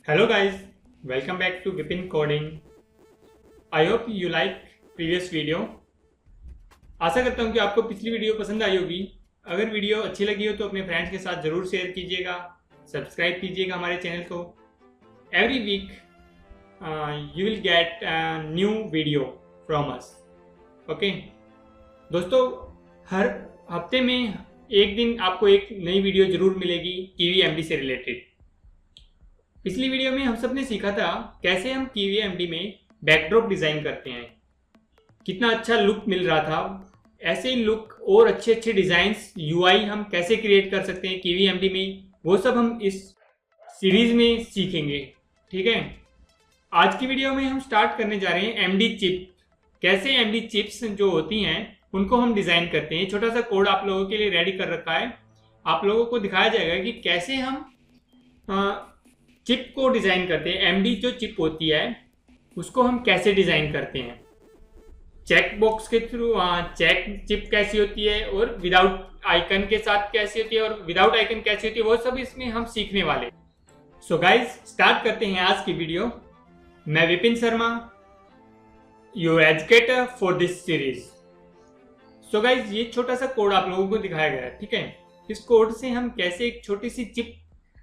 Hello guys, welcome back to Vipin Coding. I hope you like previous video. आशा करता हूँ कि आपको पिछली वीडियो पसंद आई होगी। अगर वीडियो अच्छी लगी हो तो अपने फ्रेंड्स के साथ ज़रूर शेयर कीजिएगा, सब्सक्राइब कीजिएगा हमारे चैनल को। Every week you will get new video from us. Okay दोस्तों, हर हफ्ते में एक दिन आपको एक नई वीडियो ज़रूर मिलेगी कीवी एमडी से रिलेटेड। पिछली वीडियो में हम सब ने सीखा था कैसे हम कीवी एमडी में बैकड्रॉप डिज़ाइन करते हैं, कितना अच्छा लुक मिल रहा था। ऐसे लुक और अच्छे अच्छे डिज़ाइंस यूआई हम कैसे क्रिएट कर सकते हैं कीवी एमडी में, वो सब हम इस सीरीज में सीखेंगे। ठीक है, आज की वीडियो में हम स्टार्ट करने जा रहे हैं एमडी चिप। कैसे एमडी चिप्स जो होती हैं उनको हम डिज़ाइन करते हैं। छोटा सा कोड आप लोगों के लिए रेडी कर रखा है। आप लोगों को दिखाया जाएगा कि कैसे हम चिप को डिज़ाइन करते हैं। एमडी जो चिप होती है उसको हम कैसे डिज़ाइन करते हैं, चेक बॉक्स के थ्रू चेक चिप कैसी होती है और विदाउट आइकन के साथ कैसी होती है और विदाउट आइकन कैसी होती है, वो सब इसमें हम सीखने वाले। सो गाइज, स्टार्ट करते हैं आज की वीडियो। मैं Vipin Sharma, your educator for this series. So guys, ये छोटा सा कोड आप लोगों को दिखाया गया है। ठीक है, इस कोड से हम कैसे एक छोटी सी चिप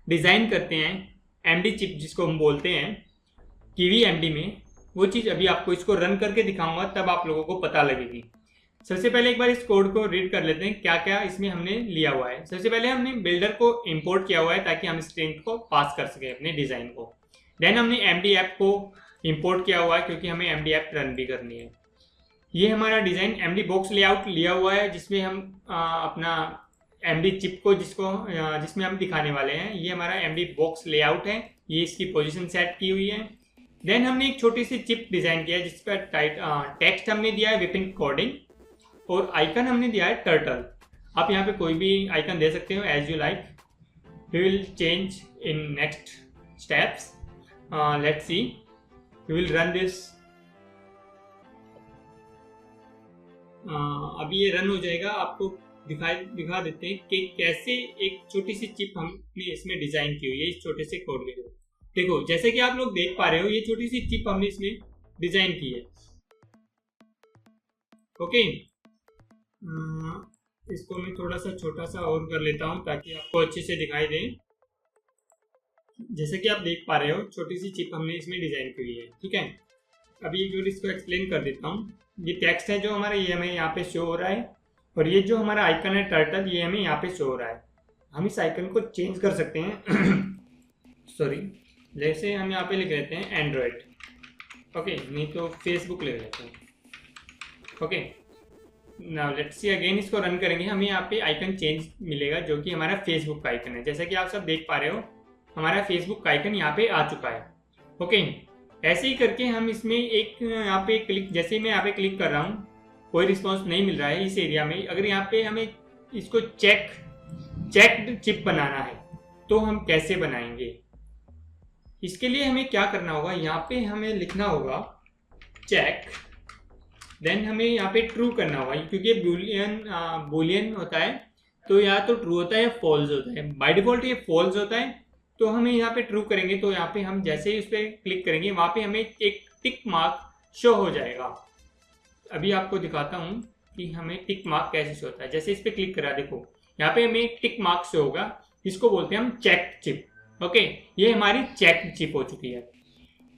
डिज़ाइन करते हैं, एमडी चिप जिसको हम बोलते हैं कीवी एमडी में, वो चीज़ अभी आपको इसको रन करके दिखाऊंगा, तब आप लोगों को पता लगेगी। सबसे पहले एक बार इस कोड को रीड कर लेते हैं क्या क्या इसमें हमने लिया हुआ है। सबसे पहले हमने बिल्डर को इंपोर्ट किया हुआ है ताकि हम स्ट्रिंग को पास कर सकें अपने डिज़ाइन को। देन हमने एमडी ऐप को इंपोर्ट किया हुआ है क्योंकि हमें एमडी ऐप रन भी करनी है। ये हमारा डिज़ाइन एमडी बॉक्स लेआउट लिया हुआ है जिसमें हम अपना एमडी चिप को जिसमें हम दिखाने वाले हैं। ये हमारा एमडी बॉक्स लेआउट है, ये इसकी पोजीशन सेट की हुई है। देन हमने एक छोटी सी चिप डिज़ाइन किया है जिस पर टेक्स्ट हमने दिया है विपिन कोडिंग और आइकन हमने दिया है टर्टल। आप यहाँ पे कोई भी आइकन दे सकते हो as you like. We will change in next steps. Let's see, we will run this. अभी ये रन हो जाएगा, आपको दिखा देते हैं कि कैसे एक छोटी सी चिप हमने इसमें डिज़ाइन की हुई है इस छोटे से कोड में। देखो, जैसे कि आप लोग देख पा रहे हो, ये छोटी सी चिप हमने इसमें डिज़ाइन की है। ओके, इसको मैं थोड़ा सा छोटा सा और कर लेता हूँ ताकि आपको अच्छे से दिखाई दे। जैसे कि आप देख पा रहे हो, छोटी सी चिप हमने इसमें डिज़ाइन की हुई है। ठीक है, अभी एक बार इसको एक्सप्लेन कर देता हूँ। ये टेक्स्ट है जो हमारा, ये हमें यहाँ पे शो हो रहा है, और ये जो हमारा आइकन है टर्टल, ये हमें यहाँ पे शो हो रहा है। हम इस आइकन को चेंज कर सकते हैं सॉरी, जैसे हम यहाँ पे लिख लेते हैं एंड्रॉयड। ओके, नहीं तो फेसबुक लिख लेते हैं। Okay, now let's see again, इसको रन करेंगे, हमें यहाँ पे आइकन चेंज मिलेगा जो कि हमारा फेसबुक का आइकन है। जैसा कि आप सब देख पा रहे हो, हमारा फेसबुक का आइकन यहाँ पे आ चुका है। ओके, ऐसे ही करके हम इसमें एक यहाँ पे क्लिक, जैसे मैं यहाँ पे क्लिक कर रहा हूँ, कोई रिस्पॉन्स नहीं मिल रहा है इस एरिया में। अगर यहाँ पे हमें इसको चेक्ड चिप बनाना है तो हम कैसे बनाएंगे? इसके लिए हमें क्या करना होगा, यहाँ पे हमें लिखना होगा चेक, देन हमें यहाँ पे ट्रू करना होगा क्योंकि बुलियन होता है, तो या तो ट्रू होता है या फॉल्स होता है। बाय डिफॉल्ट ये फॉल्स होता है, तो हमें यहाँ पे ट्रू करेंगे तो यहाँ पे हम जैसे ही उस पर क्लिक करेंगे वहाँ पे हमें एक टिक मार्क शो हो जाएगा। अभी आपको दिखाता हूँ कि हमें टिक मार्क कैसे शो होता है। जैसे इस पर क्लिक करा, देखो यहाँ पे हमें एक टिक मार्क शो होगा, इसको बोलते हैं हम चेक चिप। ओके, ये हमारी चेक चिप हो चुकी है।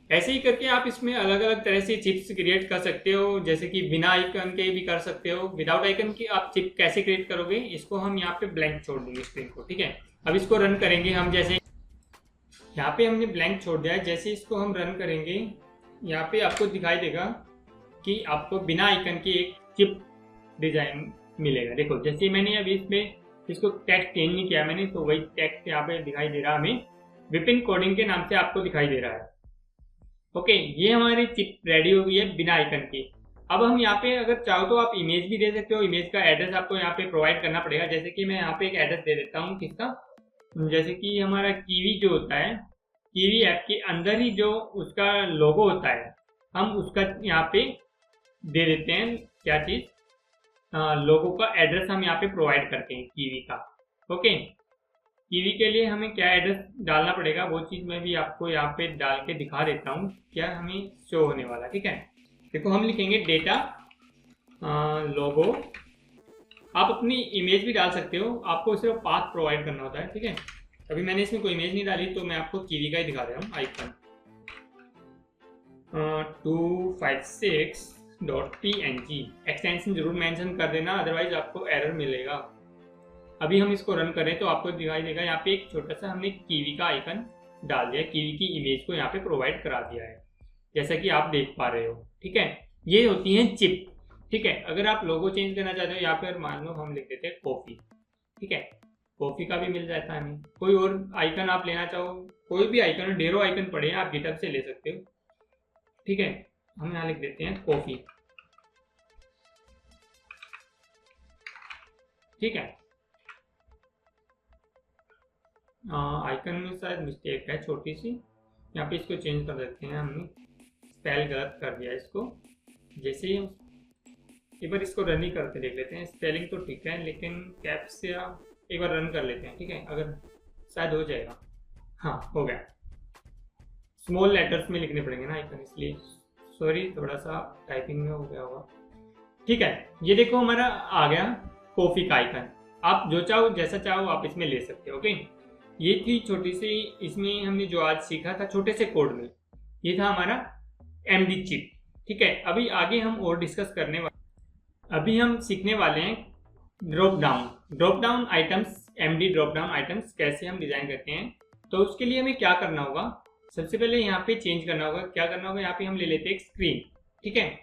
ऐसे ही करके आप इसमें अलग अलग तरह से चिप्स क्रिएट कर सकते हो, जैसे कि बिना आइकन के भी कर सकते हो। विदाउट आइकन की आप चिप कैसे क्रिएट करोगे, इसको हम यहाँ पे ब्लैंक छोड़ देंगे स्क्रीन को। ठीक है, अब इसको रन करेंगे हम। जैसे यहाँ पे हमने ब्लैंक छोड़ दिया है, जैसे इसको हम रन करेंगे यहाँ पे आपको दिखाई देगा कि आपको बिना आइकन की एक चिप डिज़ाइन मिलेगा। देखो, जैसे मैंने अभी इसमें इसको टेक्स्ट चेंज नहीं किया मैंने, तो वही टेक्स्ट यहाँ पे दिखाई दे रहा है, हमें विपिन कोडिंग के नाम से आपको दिखाई दे रहा है। ओके, ये हमारी चिप रेडी हो गई है बिना आइकन की। अब हम यहाँ पे अगर चाहो तो आप इमेज भी दे सकते हो। इमेज का एड्रेस आपको यहाँ पे प्रोवाइड करना पड़ेगा। जैसे कि मैं यहाँ पे एक एड्रेस दे देता हूँ किसका, जैसे कि हमारा कीवी जो होता है, कीवी ऐप के अंदर ही जो उसका लोगो होता है, हम उसका यहाँ पे दे देते हैं क्या चीज़, लोगो का एड्रेस हम यहाँ पे प्रोवाइड करते हैं कीवी का। ओके, कीवी के लिए हमें क्या एड्रेस डालना पड़ेगा वो चीज़ मैं भी आपको यहाँ पे डाल के दिखा देता हूँ क्या हमें शो होने वाला। ठीक है, देखो हम लिखेंगे डेटा लोगो। आप अपनी इमेज भी डाल सकते हो, आपको सिर्फ पाथ प्रोवाइड करना होता है। ठीक है, अभी मैंने इसमें कोई इमेज नहीं डाली तो मैं आपको कीवी का ही दिखा रहा हूँ आइकन। 256.png एक्सटेंशन जरूर मेंशन कर देना, अदरवाइज आपको एरर मिलेगा। अभी हम इसको रन करें तो आपको दिखाई देगा यहाँ पे एक छोटा सा हमने कीवी का आइकन डाल दिया, कीवी की इमेज को यहाँ पे प्रोवाइड करा दिया है, जैसा कि आप देख पा रहे हो। ठीक है, ये होती है चिप। ठीक है, अगर आप लोगो चेंज करना चाहते हो यहाँ पे मान लो हम लिख देते हैं कॉफी। ठीक है, कॉफी का भी मिल जाता है हमें। कोई और आइकन आप लेना चाहो, कोई भी आइकन, ढेरों आइकन पड़े हैं, आप गिटहब से ले सकते हो। ठीक है, हम यहाँ लिख देते हैं कॉफी। ठीक है, आइकन में शायद मिस्टेक है छोटी सी, यहाँ पे इसको चेंज कर देते हैं। हमने स्पेल गलत कर दिया इसको। जैसे ही एक बार इसको रन ही करके देख लेते हैं, स्पेलिंग तो ठीक है लेकिन कैप्स से एक बार रन कर लेते हैं। ठीक है, अगर शायद हो जाएगा। हाँ, हो गया। स्मॉल लेटर्स में लिखने पड़ेंगे ना आइकन, इसलिए सॉरी, थोड़ा सा टाइपिंग में हो गया होगा। ठीक है, ये देखो हमारा आ गया कॉफी का आइकन। आप जो चाहो जैसा चाहो आप इसमें ले सकते हो। ओके, ये थी छोटी सी, इसमें हमने जो आज सीखा था छोटे से कोड में, ये था हमारा एमडी चिप। ठीक है, अभी आगे हम और डिस्कस करने वाले, अभी हम सीखने वाले हैं drop down items, MD drop down items कैसे हम डिजाइन करते हैं। तो उसके लिए हमें क्या करना होगा, सबसे पहले यहाँ पे चेंज करना होगा। क्या करना होगा, यहाँ पे हम ले लेते हैं एक स्क्रीन। ठीक है,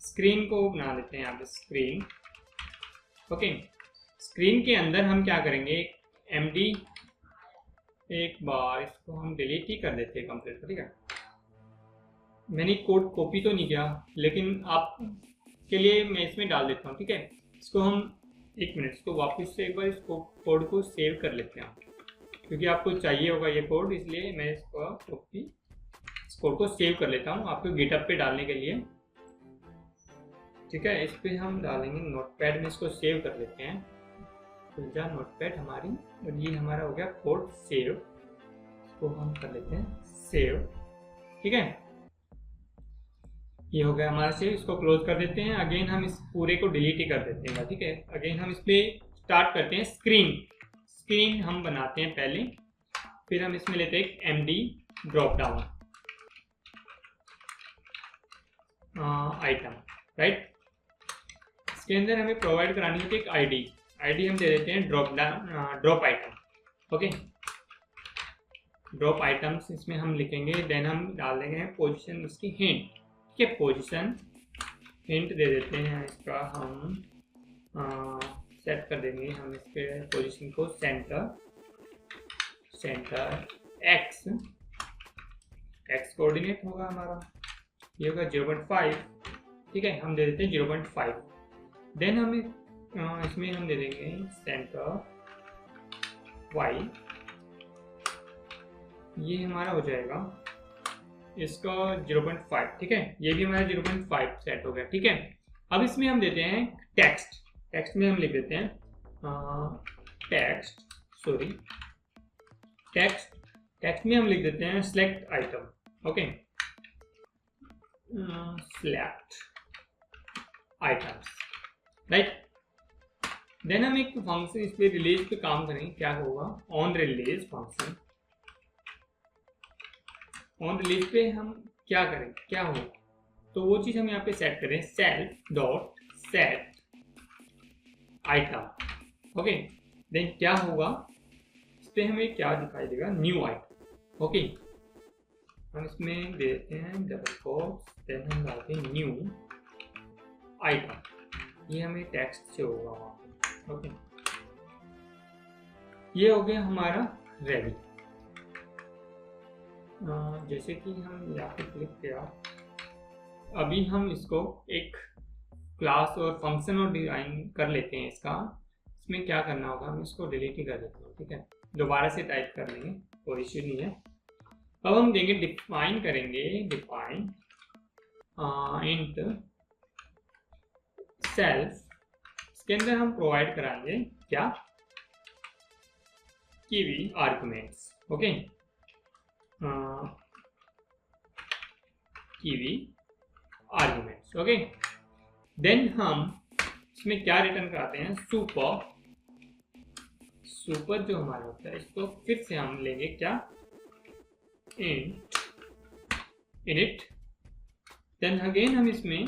स्क्रीन को बना लेते हैं यहाँ पे स्क्रीन। ओके, स्क्रीन के अंदर हम क्या करेंगे, एमडी, एक बार इसको हम डिलीट ही कर देते हैं कंप्लीट। ठीक है, मैंने कोड कॉपी तो नहीं किया लेकिन आप के लिए मैं इसमें डाल देता हूँ। ठीक है, इसको हम एक मिनट, इसको वापस से एक बार इसको कोड को सेव कर लेते हैं क्योंकि आपको चाहिए होगा ये कोड, इसलिए मैं इसको कॉपी, इस कोड को सेव कर लेता हूँ आपको गिटहब पे डालने के लिए। ठीक है, इस पर हम डालेंगे नोटपैड में, इसको सेव कर लेते हैं। खुल जा नोटपैड हमारी, और ये हमारा हो गया कोड सेव। इसको हम कर लेते हैं सेव। ठीक है, ये हो गया हमारा सेव। इसको क्लोज कर देते हैं। अगेन हम इस पूरे को डिलीट ही कर देते हैं। ठीक है, अगेन हम इस पे स्टार्ट करते हैं। स्क्रीन हम बनाते हैं पहले, फिर हम इसमें लेते हैं MD drop down item. Right, इसके अंदर हमें प्रोवाइड करानी होती है एक आईडी हम दे देते हैं drop item. Okay, drop items इसमें हम लिखेंगे, देन हम डाल देंगे पोजीशन उसकी हिंट। ठीक है, पोजीशन हिंट दे देते हैं, इसका हम सेट कर देंगे हम इसके पोजीशन को सेंटर एक्स कोऑर्डिनेट होगा हमारा, ये होगा 0.5। ठीक है, हम दे देते हैं 0.5। देन हमें इसमें हम दे देंगे सेंटर वाई, ये हमारा हो जाएगा इसका 0.5। ठीक है, ये भी हमारा 0.5 सेट हो गया। ठीक है, अब इसमें हम देते हैं टेक्स्ट में हम लिख देते हैं टेक्स्ट में हम लिख देते हैं select item. Okay, select items. Right, then हम एक फंक्शन इस पे रिलीज पे काम करेंगे। क्या होगा, on release function. On release पे हम क्या करें, क्या होगा, तो वो चीज हम यहाँ पे सेट करें, self dot set item. Okay, then क्या होगा, इस पे हमें क्या दिखाई देगा, न्यू आइटम। ओके, हम इसमें दे देते हैं डबल कोट्स, देन हम डालते हैं न्यू आइटम, ये हमें टेक्स्ट से होगा वहाँ पे। ओके, ये हो गया हमारा रेडी। जैसे कि हम यहाँ पे क्लिक किया, अभी हम इसको एक क्लास और फंक्शन और डिजाइन कर लेते हैं इसका। इसमें क्या करना होगा, हम इसको डिलीट ही कर देते हैं। ठीक है, दोबारा से टाइप कर लेंगे, कोई इश्यू नहीं है। अब हम देंगे डिफाइन करेंगे, डिफाइन इंट सेल्फ। इसके अंदर हम प्रोवाइड कराएंगे क्या, kiwi arguments. Okay, kiwi arguments. Okay, then हम इसमें क्या रिटर्न कराते हैं, सुपर जो हमारा होता है इसको फिर से हम लेंगे क्या, init, देन अगेन हम इसमें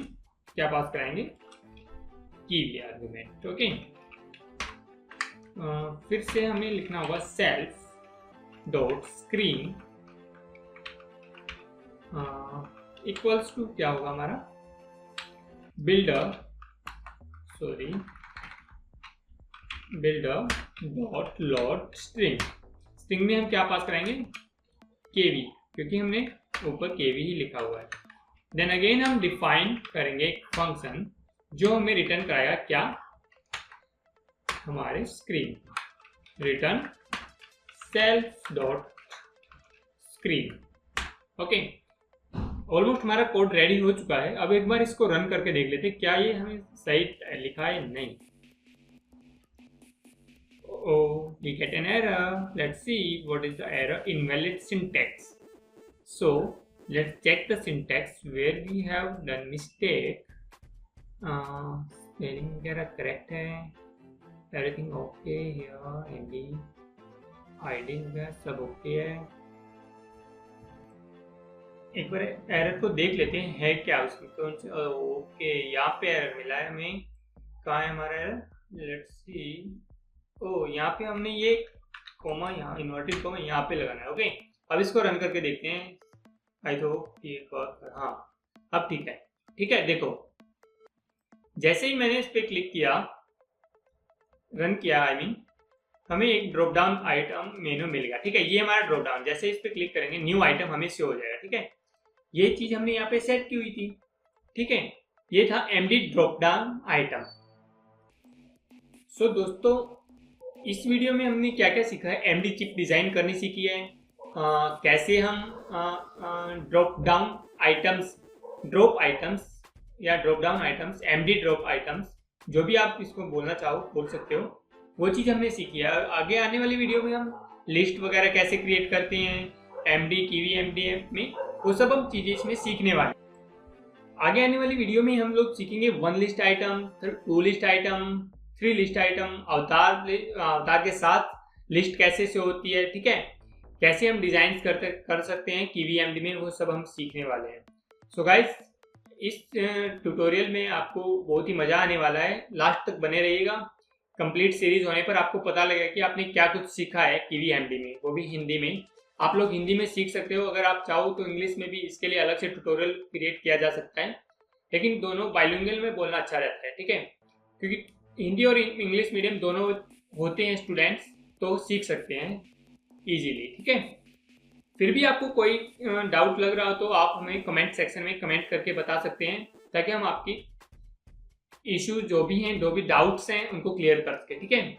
क्या पास कराएंगे, kiwi आर्गुमेंट. ओके, फिर से हमें लिखना होगा self dot screen equals to क्या होगा हमारा, builder dot load string. String में हम क्या पास कराएंगे, केवी, क्योंकि हमने ऊपर केवी ही लिखा हुआ है. देन अगेन हम डिफाइन करेंगे एक फंक्शन जो हमें रिटर्न कराएगा क्या, हमारे screen, return self dot screen. Okay, almost हमारा कोड रेडी हो चुका है. अब एक बार इसको रन करके देख लेते क्या ये हमें सही लिखा है, नहीं. Oh, we get an error. Let's see what is the error. Invalid syntax. So let's check the syntax where we have done mistake. Spelling वगैरह correct है, everything okay here. MD ID वगैरह सब okay है. एक बार error को देख लेते हैं है क्या उसमें, कौन से. ओके, यहाँ पे एरर मिला है हमें. कहाँ है हमारा एरर, लेट्स सी. ओ, यहाँ पे हमने ये कोमा, यहाँ इन्वर्टेड कोमा यहाँ पे लगाना है. ओके, अब इसको रन करके देखते हैं. आई होप ये हाँ, अब ठीक है. ठीक है, देखो जैसे ही मैंने इस पे क्लिक किया, रन किया, हमें एक ड्रॉप डाउन आइटम मेनू मिल गया. ठीक है, ये हमारा ड्रॉप डाउन, जैसे इस पे क्लिक करेंगे न्यू आइटम हमें शो हो जाएगा. ठीक है, ये चीज हमने यहाँ पे सेट की हुई थी. ठीक है, ये था एमडी ड्रॉप डाउन आइटम. सो दोस्तों, इस वीडियो में हमने क्या क्या सीखा है, एमडी चिप डिजाइन करनी सीखी है, कैसे हम ड्रॉप आइटम्स या drop down items, MD drop items, जो भी आप इसको बोलना चाहो बोल सकते हो, वो चीज़ हमने सीखी है. आगे आने वाली वीडियो में हम लिस्ट वगैरह कैसे क्रिएट करते हैं एमडी किवी एमडीएम में, वो सब हम चीज़ें इसमें सीखने वाले. आगे आने वाली वीडियो में हम लोग सीखेंगे 1 list item, 2 list item, 3 list item, अवतार के साथ लिस्ट कैसे से होती है. ठीक है, कैसे हम डिजाइन कर सकते हैं किवी एमडी में, वो सब हम सीखने वाले हैं. सो गाइस, इस ट्यूटोरियल में आपको बहुत ही मज़ा आने वाला है. लास्ट तक बने रहिएगा. कंप्लीट सीरीज होने पर आपको पता लगेगा कि आपने क्या कुछ सीखा है किवी एमडी में, वो भी हिंदी में. आप लोग हिंदी में सीख सकते हो. अगर आप चाहो तो इंग्लिश में भी इसके लिए अलग से ट्यूटोरियल क्रिएट किया जा सकता है, लेकिन दोनों बाइलिंगुअल में बोलना अच्छा रहता है. ठीक है, क्योंकि हिंदी और इंग्लिश मीडियम दोनों होते हैं स्टूडेंट्स, तो सीख सकते हैं इजीली. ठीक है, फिर भी आपको कोई डाउट लग रहा हो तो आप हमें कमेंट सेक्शन में कमेंट करके बता सकते हैं, ताकि हम आपकी इशू जो भी डाउट्स हैं उनको क्लियर कर सके. ठीक है,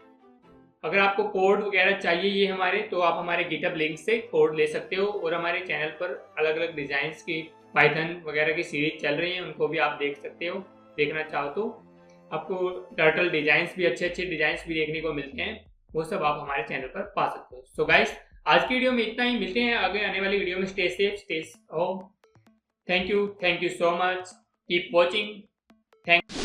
अगर आपको कोड वगैरह चाहिए ये हमारे, तो आप हमारे गिटहब लिंक से कोड ले सकते हो. और हमारे चैनल पर अलग अलग डिजाइन्स की पाइथन वगैरह की सीरीज चल रही है, उनको भी आप देख सकते हो. देखना चाहो तो आपको टर्टल डिजाइन्स भी, अच्छे डिजाइन्स भी देखने को मिलते हैं, वो सब आप हमारे चैनल पर पा सकते हो. सो गाइस, आज की वीडियो में इतना ही. मिलते हैं आगे आने वाली वीडियो में. Stay safe, stay home. Thank you so much. Keep watching. Thank